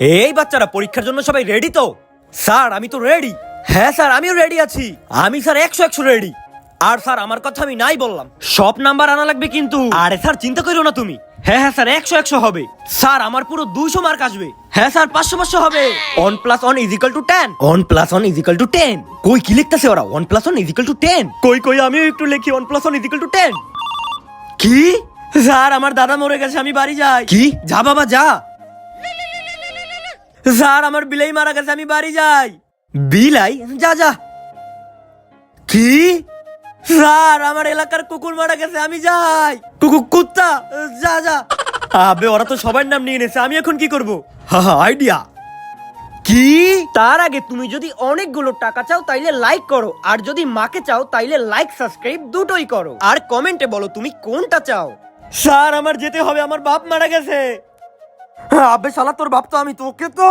এই বাচ্চারা পরীক্ষার জন্য সবাই রেডি তো? স্যার আমি তো রেডি। হ্যাঁ স্যার আমিও রেডি আছি। আমি স্যার 100 রেডি। আর স্যার আমার কথা আমি নাই বললাম, সব নাম্বার আনা লাগবে কিন্তু। আরে স্যার চিন্তা করো না তুমি। হ্যাঁ হ্যাঁ স্যার 100 হবে। স্যার আমার পুরো 200 মার্ক আসবে। হ্যাঁ স্যার 500 হবে। 1 + 1 = 10। 1 + 1 = 10। কই কি লিখতেছে ওরা? 1 + 1 = 10। কই আমিও একটু লিখি 1 + 1 = 10। কি? স্যার আমার দাদা মরে গেছে, আমি বাড়ি যাই। কি? যা বাবা যা। স্যার আমার বিলাই মারা গেছে, আমি বাড়ি যাই। বিলাই? যা যা। কি? স্যার আমার এলাকার কুকুর মারা গেছে, আমি যাই। কুত্তা? যা যা। আবে ওরা তো সবার নাম নিয়ে নিয়েছে, আমি এখন কি করব? আইডিয়া। কি? তার আগে তুমি যদি অনেকগুলো টাকা চাও তাইলে লাইক করো, আর যদি মাকে চাও তাইলে লাইক সাবস্ক্রাইব দুটোই করো, আর কমেন্টে বলো তুমি কোনটা চাও। স্যার আমার যেতে হবে, আমার বাপ মারা গেছে। আবে শালা তোর বাপ তো আমি, তোকে তো